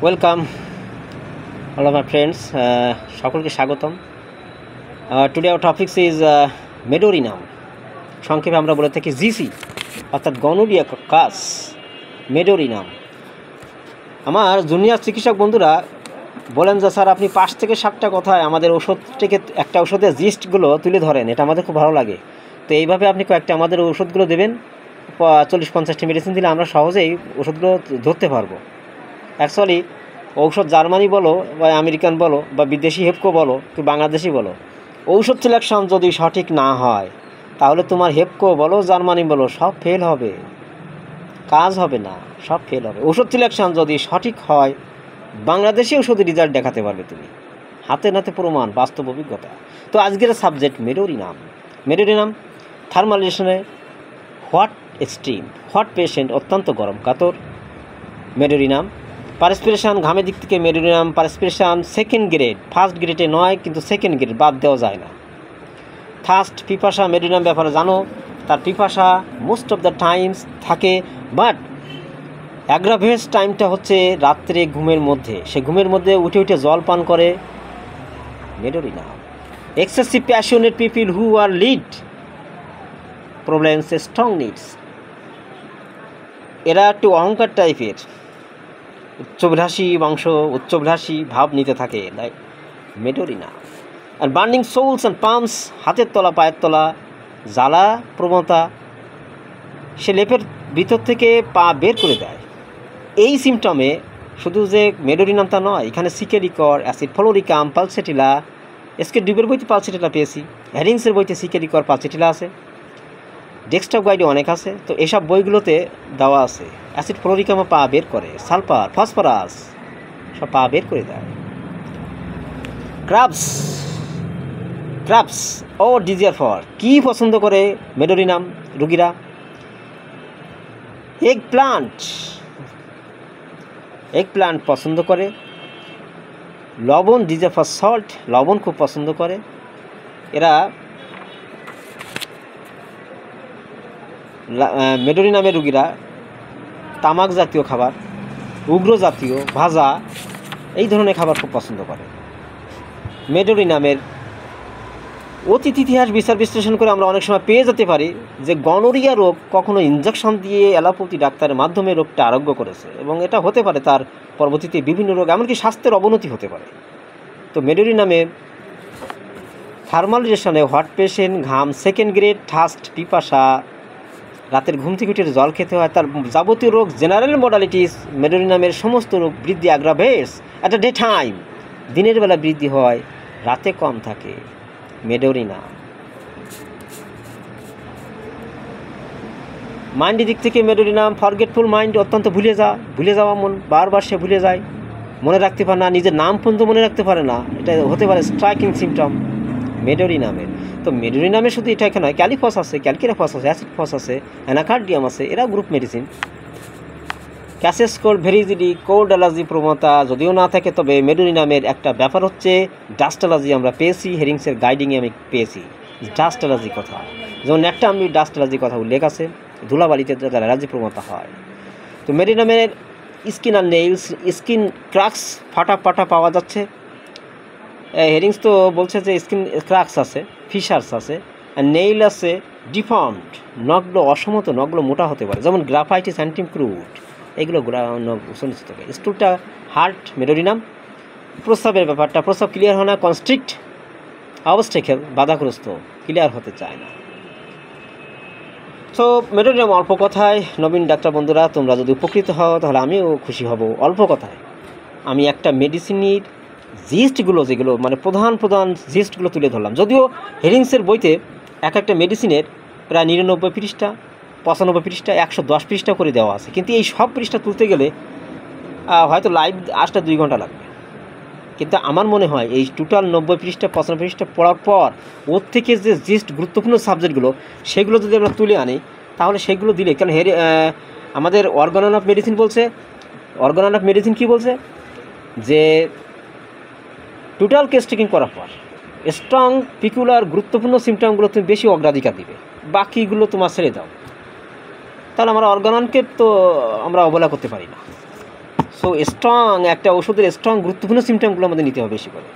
Welcome, all of my friends. সকলকে স্বাগতম। Today our topic is medorrhinum. সংক্ষেপে আমরা বলে থাকি জিসি, অর্থাৎ গনোরিয়া কাস, মেডোরিনাম। আমার জুনিয়র চিকিৎসক বন্ধুরা বলেন যে স্যার আপনি 5 থেকে 7টা কথায় আমাদের ওষুধ থেকে একটা ওষুধের জিস্টগুলো তুলে ধরেন, এটা আমাদের খুব ভালো লাগে। তো এইভাবে আপনি কয়েকটা আমাদের ওষুধগুলো দেবেন, 40-50টি মেডিসিন দিলে আমরা সহজেই ওষুধগুলো ধরতে পারবো। অ্যাকচুয়ালি ঔষধ জার্মানি বলো বা আমেরিকান বলো বা বিদেশি হেপকো বলো কি বাংলাদেশি বলো, ঔষধ সিলেকশন যদি সঠিক না হয় তাহলে তোমার হেপকো বলো জার্মানি বলো সব ফেল হবে, কাজ হবে না, সব ফেল হবে। ঔষধ সিলেকশন যদি সঠিক হয় বাংলাদেশি ওষুধের রেজাল্ট দেখাতে পারবে তুমি, হাতে নাতে প্রমাণ, বাস্তব অভিজ্ঞতা। তো আজকের সাবজেক্ট মেডোরিনাম। মেডোরিনাম থার্মাল রিলেশনে হট এক্সট্রিম, হট পেশেন্ট অত্যন্ত গরম কাতর, মেডোরিনাম। পারস্পিরেশন ঘামের দিক থেকে মেডোরিনাম পারস্পিরেশন সেকেন্ড গ্রেড, ফার্স্ট গ্রেডে নয় কিন্তু সেকেন্ড গ্রেড, বাদ দেওয়া যায় না। থার্স্ট পিপাসা মেডোরিনাম ব্যাপারে জানো, তার পিপাসা মোস্ট অফ দ্য টাইমস থাকে, বাট অ্যাগ্রাভেস টাইমটা হচ্ছে রাত্রে ঘুমের মধ্যে, সে ঘুমের মধ্যে উঠে উঠে জল পান করে, medorrhinum. Excessive passionate people who are lead problems strong needs, এরা একটু অহংকার টাইপের, উচ্চভিলাষী বংশ, উচ্চভিলাষী ভাব নিতে থাকে, তাই মেডোরিনাম। আর বার্নিং সোলস অ্যান্ড পাম্পস, হাতের তলা পায়ের তলা জ্বালা প্রবণতা, সে লেপের ভিতর থেকে পা বের করে দেয়। এই সিমটমে শুধু যে মেডোরিনাম তা নয়, এখানে সিকেরিকর, অ্যাসিড ফ্লোরিকাম, পালসেটিলা, এসকে ডিবের বইতে পালসেটিলা পেয়েছি, হ্যারিংসের বইতে সিকেরিকর পালসেটিলা আছে, ডেস্কটপ গাইডে অনেক আছে। তো এসব বইগুলোতে দেওয়া আছে অ্যাসিড ফ্লোরিকামও পা বের করে, সালফার, ফসফরাস সব পা বের করে দেয়। ক্রাবস, ক্রাবস ও ডিজিয়ার ফর কী পছন্দ করে মেডোরিনাম রুগীরা? এগ প্লান্ট পছন্দ করে, লবণ, ডিজিয়ার ফর সল্ট, লবণ খুব পছন্দ করে এরা। মেডোরিনামের রুগীরা তামাক জাতীয় খাবার, উগ্র জাতীয়, ভাজা এই ধরনের খাবার খুব পছন্দ করে। মেডোরিনামের অতীত ইতিহাস বিচার বিশ্লেষণ করে আমরা অনেক সময় পেয়ে যেতে পারি যে গনোরিয়া রোগ কখনো ইনজেকশন দিয়ে অ্যালোপ্যাথি ডাক্তারের মাধ্যমে রোগটা আরোগ্য করেছে, এবং এটা হতে পারে তার পরবর্তীতে বিভিন্ন রোগ, এমনকি স্বাস্থ্যের অবনতি হতে পারে। তো মেডোরিনামের থার্মাল রিলেশনে হট পেশেন্ট, ঘাম সেকেন্ড গ্রেড, থার্স্ট পিপাসা, রাতের ঘুম থেকে উঠে জল খেতে হয়, তার যাবতীয় রোগ জেনারেল মডালিটিস, মেডোরিনামের সমস্ত রোগ বৃদ্ধি aggravates at a day time, দিনের বেলা বৃদ্ধি হয়, রাতে কম থাকে, মেডোরিনাম। মাইন্ডের দিক থেকে মেডোরিনাম ফরগেটফুল মাইন্ড, অত্যন্ত ভুলে যাওয়া মন, বারবার সে ভুলে যায়, মনে রাখতে পারে না, নিজের নাম পর্যন্ত মনে রাখতে পারে না, এটা হতে পারে স্ট্রাইকিং সিমটম মেডোরিনামের। তো মেডোরিনামে শুধু এটা নয়, ক্যালিফস আছে, ক্যালকিরাফস আছে, অ্যাসিড ফস আছে, অ্যানাকার্ডিয়াম আছে, এরা গ্রুপ মেডিসিন। ক্যাসেস কোল্ড, ভেরিজিডি, কোল্ড অ্যালার্জি প্রবণতা যদিও না থাকে, তবে মেডোরিনামের একটা ব্যাপার হচ্ছে ডাস্ট অ্যালার্জি আমরা পেয়েছি, হেরিংসের গাইডিংয়ে আমি পেয়েছি ডাস্ট অ্যালার্জির কথা, যেমন একটা আমি ডাস্ট অ্যালার্জির কথা উল্লেখ আছে, ধুলাবালিতে যারা অ্যালার্জি প্রবণতা হয়। তো মেডোরিনামের স্কিন আর নেইলস, স্কিন ক্রাক্স, ফাটা পাওয়া যাচ্ছে। হেরিংস তো বলছে যে স্কিন ক্রাক্স আছে, ফিশার্স আছে, আর নেইল আছে ডিফর্মড, নখগুলো অসমত, নখগুলো মোটা হতে পারে, যেমন গ্রাফাইটিস, অ্যান্টিক্রুট, এগুলো সুনিশ্চিত থাকে। স্টুলটা হার্ট, মেডোরিনাম। প্রস্রাবের ব্যাপারটা, প্রস্রাব ক্লিয়ার হয় না, কনস্ট্রিক্ট, অবস্টেকেল, বাধাগ্রস্ত, ক্লিয়ার হতে চায় না। সো মেডোরিনাম অল্প কথায়, নবীন ডাক্তার বন্ধুরা তোমরা যদি উপকৃত হও তাহলে আমিও খুশি হব। অল্প কথায় আমি একটা মেডিসিনের জিস্টগুলো, যেগুলো মানে প্রধান জিস্টগুলো তুলে ধরলাম। যদিও হেরিংসের বইতে এক একটা মেডিসিনের প্রায় 99 পৃষ্ঠা, 95 পৃষ্ঠা, 110 পৃষ্ঠা করে দেওয়া আছে, কিন্তু এই সব পৃষ্ঠা তুলতে গেলে হয়তো লাইভ আসতে 2 ঘন্টা লাগবে। কিন্তু আমার মনে হয় এই টোটাল 90 পৃষ্ঠা, 95 পৃষ্ঠা পড়ার পর ওর থেকে যে জিস্ট গুরুত্বপূর্ণ সাবজেক্টগুলো সেগুলো যদি আমরা তুলে আনি তাহলে সেগুলো দিলে, কারণ আমাদের অর্গান অফ মেডিসিন বলছে, অর্গান অফ মেডিসিন কী বলছে যে টোটাল কেস টেকিং করার পর স্ট্রং পিকুলার গুরুত্বপূর্ণ সিমটমগুলো তুমি বেশি অগ্রাধিকার দিবে, বাকিগুলো তোমার ছেড়ে দাও। তাহলে আমরা অর্গানকে তো আমরা অবহেলা করতে পারি না। সো স্ট্রং একটা ওষুধের স্ট্রং গুরুত্বপূর্ণ সিমটমগুলো আমাদের নিতে হবে বেশি করে।